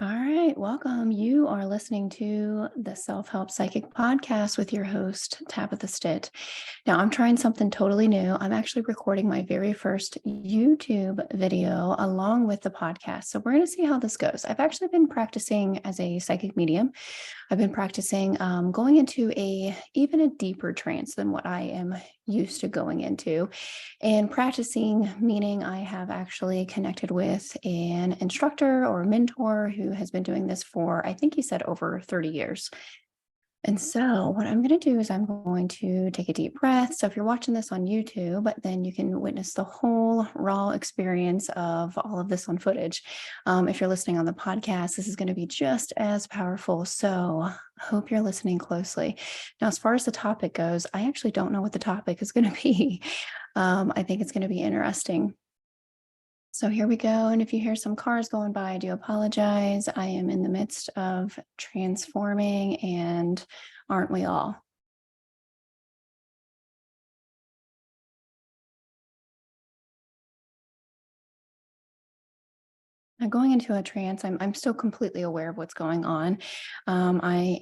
All right, welcome. You are listening to the Self Help Psychic Podcast with your host, Tabitha Stitt. Now, I'm trying something totally new. I'm actually recording my very first YouTube video along with the podcast. So, we're going to see how this goes. I've actually been practicing as a psychic medium. I've been practicing going into even a deeper trance than what I am used to going into. And practicing, meaning I have actually connected with an instructor or a mentor who has been doing this for, I think he said, over 30 years. And so, what I'm going to do is I'm going to take a deep breath. So, if you're watching this on YouTube, then you can witness the whole raw experience of all of this on footage. If you're listening on the podcast, this is going to be just as powerful. So, hope you're listening closely. Now, as far as the topic goes, I actually don't know what the topic is going to be. I think it's going to be interesting. So here we go. And if you hear some cars going by, I do apologize. I am in the midst of transforming, and aren't we all? Now, going into a trance, I'm still completely aware of what's going on. I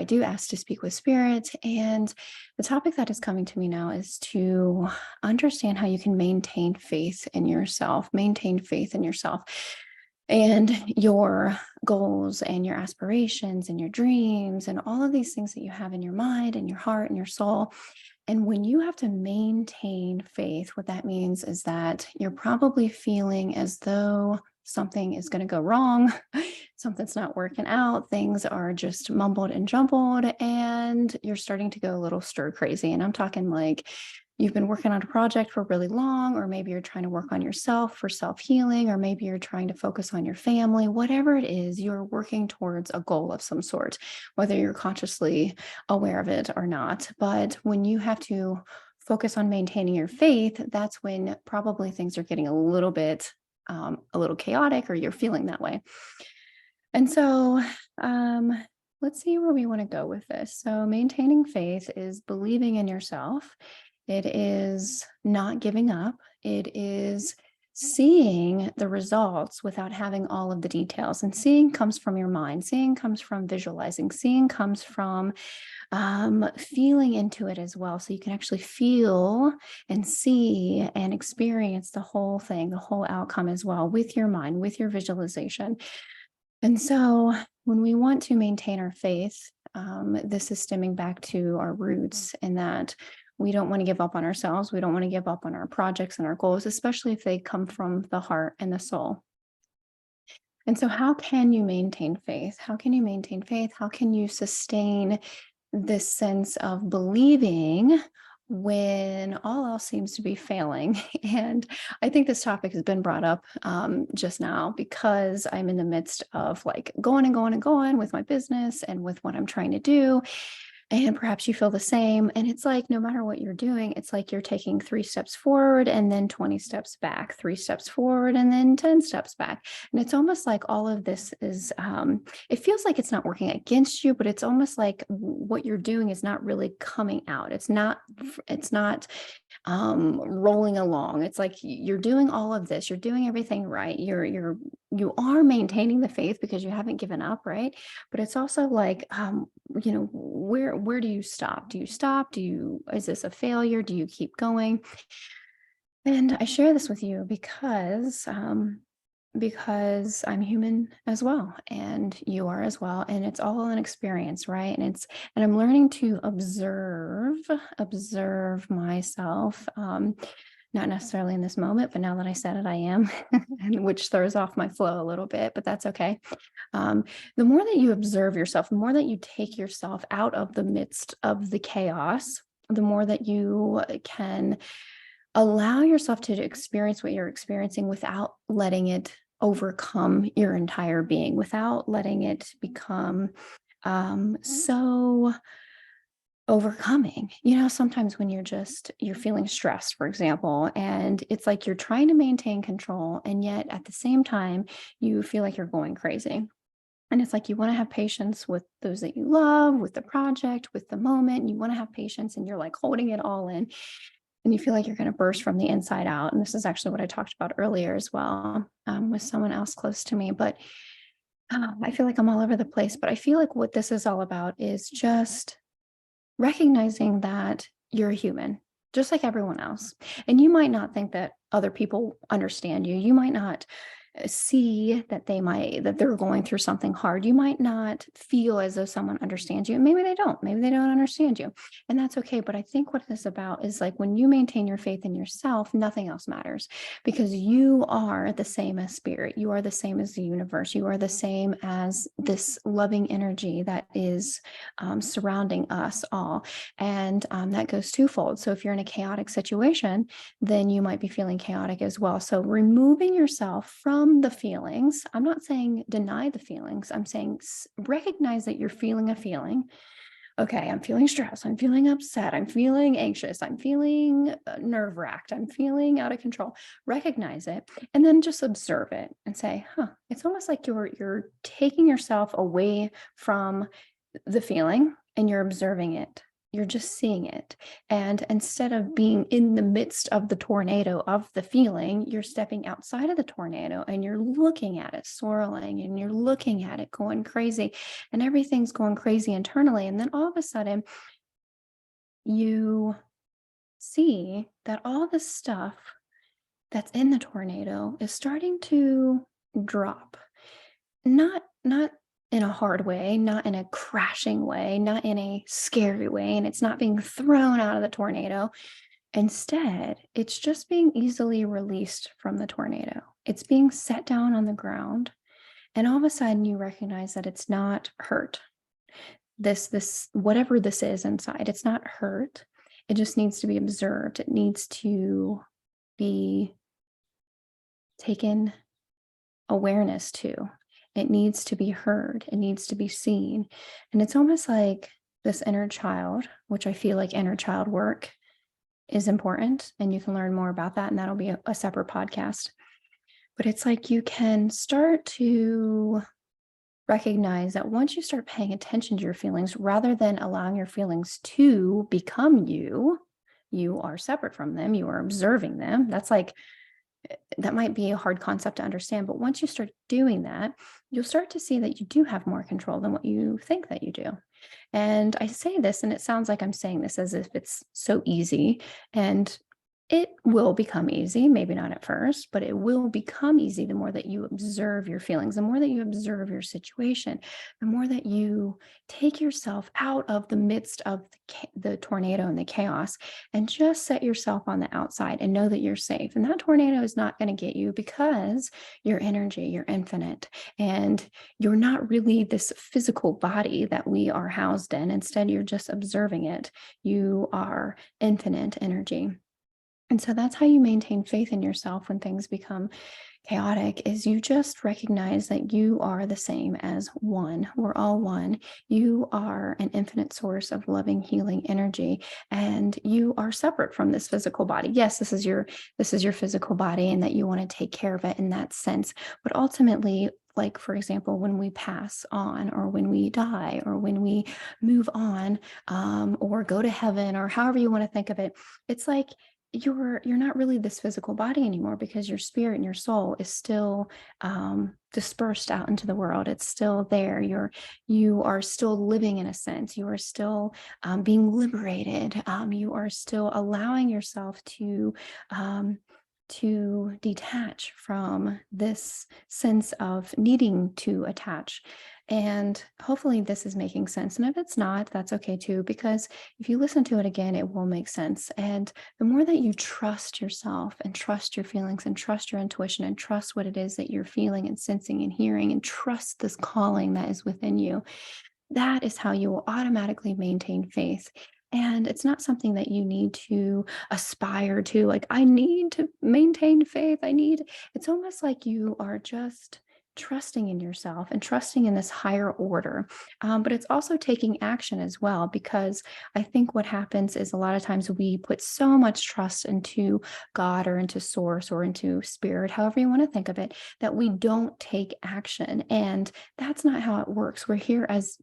do ask to speak with spirit. And the topic that is coming to me now is to understand how you can maintain faith in yourself and your goals and your aspirations and your dreams and all of these things that you have in your mind and your heart and your soul. And when you have to maintain faith, what that means is that you're probably feeling as though something is going to go wrong, something's not working out, things are just mumbled and jumbled, and you're starting to go a little stir crazy. And I'm talking like you've been working on a project for really long, or maybe you're trying to work on yourself for self healing, or maybe you're trying to focus on your family. Whatever it is, you're working towards a goal of some sort, whether you're consciously aware of it or not. But when you have to focus on maintaining your faith, that's when probably things are getting a little chaotic, or you're feeling that way. And so, let's see where we want to go with this. So, maintaining faith is believing in yourself. It is not giving up. It is seeing the results without having all of the details. And seeing comes from your mind. Seeing comes from visualizing. Seeing comes from feeling into it as well. So you can actually feel and see and experience the whole thing, the whole outcome as well with your mind, with your visualization. And so when we want to maintain our faith, this is stemming back to our roots, and that we don't want to give up on ourselves. We don't want to give up on our projects and our goals, especially if they come from the heart and the soul. And so, how can you maintain faith? How can you maintain faith? How can you sustain this sense of believing when all else seems to be failing? And I think this topic has been brought up just now because I'm in the midst of like going and going and going with my business and with what I'm trying to do. And perhaps you feel the same. And it's like, no matter what you're doing, it's like you're taking 3 steps forward and then 20 steps back, 3 steps forward and then 10 steps back. And it's almost like all of this is, it feels like it's not working against you, but it's almost like what you're doing is not really coming out. It's not rolling along. It's like you're doing all of this, you're doing everything right. You are maintaining the faith because you haven't given up, right? But it's also like, where do you stop? Do you stop? Is this a failure? Do you keep going? And I share this with you because I'm human as well, and you are as well, and it's all an experience, right? And I'm learning to observe myself, not necessarily in this moment, but now that I said it, I am, and which throws off my flow a little bit, but that's okay. Um, the more that you observe yourself, the more that you take yourself out of the midst of the chaos, the more that you can allow yourself to experience what you're experiencing without letting it overcome your entire being, without letting it become so overcoming. Sometimes when you're feeling stressed, for example, and it's like you're trying to maintain control, and yet at the same time, you feel like you're going crazy. And it's like you want to have patience with those that you love, with the project, with the moment. You want to have patience, and you're like holding it all in. and you feel like you're going to burst from the inside out. And this is actually what I talked about earlier as well, with someone else close to me. But I feel like I'm all over the place. But I feel like what this is all about is just recognizing that you're a human, just like everyone else. And you might not think that other people understand you. You might not see that they're going through something hard. You might not feel as though someone understands you. And maybe they don't. Maybe they don't understand you. And that's okay. But I think what this is about is like when you maintain your faith in yourself, nothing else matters, because you are the same as spirit. You are the same as the universe. You are the same as this loving energy that is surrounding us all. And that goes twofold. So if you're in a chaotic situation, then you might be feeling chaotic as well. So removing yourself from the feelings, I'm not saying deny the feelings. I'm saying recognize that you're feeling a feeling. Okay, I'm feeling stressed. I'm feeling upset. I'm feeling anxious. I'm feeling nerve wracked. I'm feeling out of control. Recognize it and then just observe it and say, it's almost like you're taking yourself away from the feeling and you're observing it. You're just seeing it. And instead of being in the midst of the tornado of the feeling, you're stepping outside of the tornado and you're looking at it swirling and you're looking at it going crazy and everything's going crazy internally. And then all of a sudden, you see that all the stuff that's in the tornado is starting to drop. Not in a hard way, not in a crashing way, not in a scary way, and it's not being thrown out of the tornado. Instead, it's just being easily released from the tornado. It's being set down on the ground, and all of a sudden you recognize that it's not hurt. This whatever this is inside, it's not hurt. It just needs to be observed. It needs to be taken awareness to. It needs to be heard. It needs to be seen. And it's almost like this inner child, which I feel like inner child work is important. And you can learn more about that. And that'll be a separate podcast. But it's like you can start to recognize that once you start paying attention to your feelings, rather than allowing your feelings to become you, you are separate from them. You are observing them. That might be a hard concept to understand, but once you start doing that, you'll start to see that you do have more control than what you think that you do. And I say this, and it sounds like I'm saying this as if it's so easy, and it will become easy, maybe not at first, but it will become easy the more that you observe your feelings, the more that you observe your situation, the more that you take yourself out of the midst of the tornado and the chaos and just set yourself on the outside and know that you're safe. And that tornado is not going to get you because your energy, you're infinite, and you're not really this physical body that we are housed in. Instead, you're just observing it. You are infinite energy. And so that's how you maintain faith in yourself when things become chaotic, is you just recognize that you are the same as one. We're all one. You are an infinite source of loving, healing energy, and you are separate from this physical body. Yes, this is your physical body, and that you want to take care of it in that sense. But ultimately, like, for example, when we pass on, or when we die, or when we move on, or go to heaven, or however you want to think of it, it's like you're not really this physical body anymore, because your spirit and your soul is still dispersed out into the world. It's still there. You are still living in a sense. You are still being liberated. You are still allowing yourself to detach from this sense of needing to attach. And hopefully this is making sense. And if it's not, that's okay too, because if you listen to it again, it will make sense. And the more that you trust yourself and trust your feelings and trust your intuition and trust what it is that you're feeling and sensing and hearing, and trust this calling that is within you, that is how you will automatically maintain faith. And it's not something that you need to aspire to, like, I need to maintain faith. It's almost like you are just trusting in yourself and trusting in this higher order. But it's also taking action as well, because I think what happens is a lot of times we put so much trust into God, or into source, or into spirit, however you want to think of it, that we don't take action. And that's not how it works. We're here as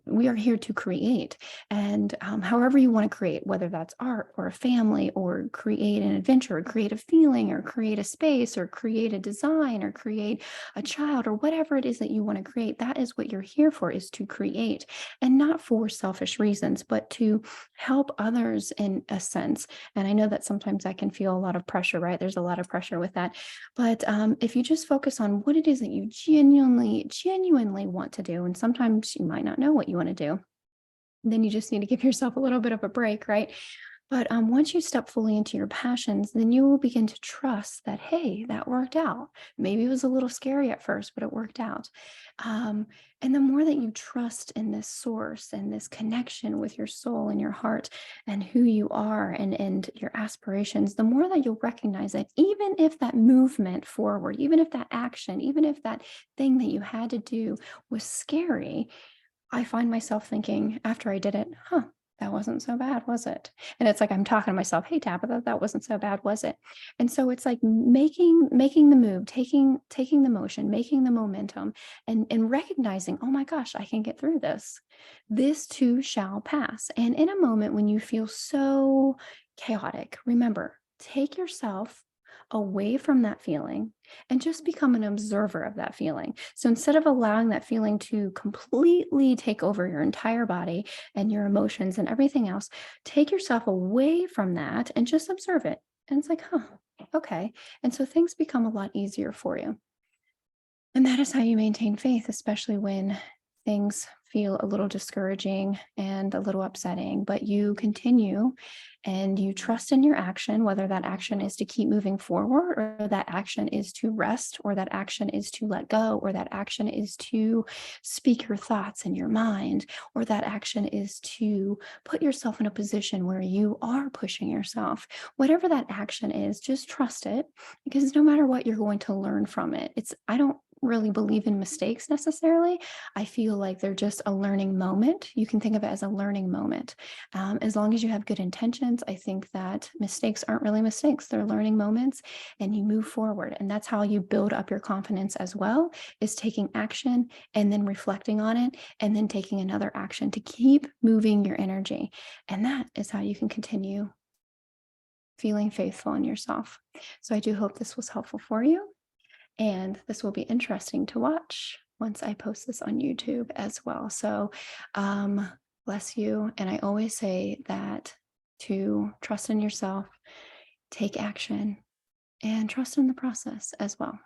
we are here to create. And however you want to create, whether that's art or a family, or create an adventure, or create a feeling, or create a space, or create a design, or create a child, or whatever it is that you want to create, that is what you're here for, is to create. And not for selfish reasons, but to help others in a sense. And I know that sometimes that can feel a lot of pressure, right? There's a lot of pressure with that. But if you just focus on what it is that you genuinely want to do, and sometimes you might not know what you want to do, then you just need to give yourself a little bit of a break, right? But once you step fully into your passions, then you will begin to trust that, hey, that worked out. Maybe it was a little scary at first, but it worked out. Um, and the more that you trust in this source and this connection with your soul and your heart and who you are, and your aspirations, the more that you'll recognize that even if that movement forward, even if that action, even if that thing that you had to do was scary, I find myself thinking after I did it, huh, that wasn't so bad, was it? And it's like I'm talking to myself, hey, Tabitha, that wasn't so bad, was it? And so it's like making the move, taking the motion, making the momentum, and recognizing, oh my gosh, I can get through this. This too shall pass. And in a moment when you feel so chaotic, remember, take yourself away from that feeling and just become an observer of that feeling. So instead of allowing that feeling to completely take over your entire body and your emotions and everything else, take yourself away from that and just observe it. And it's like, huh, okay. And so things become a lot easier for you. And that is how you maintain faith, especially when things feel a little discouraging and a little upsetting, but you continue and you trust in your action, whether that action is to keep moving forward, or that action is to rest, or that action is to let go, or that action is to speak your thoughts in your mind, or that action is to put yourself in a position where you are pushing yourself. Whatever that action is, just trust it, because no matter what, you're going to learn from it. I don't really believe in mistakes necessarily. I feel like they're just a learning moment. You can think of it as a learning moment. As long as you have good intentions, I think that mistakes aren't really mistakes. They're learning moments, and you move forward. And that's how you build up your confidence as well, is taking action and then reflecting on it and then taking another action to keep moving your energy. And that is how you can continue feeling faithful in yourself. So I do hope this was helpful for you. And this will be interesting to watch once I post this on YouTube as well. So, bless you. And I always say that to trust in yourself, take action, and trust in the process as well.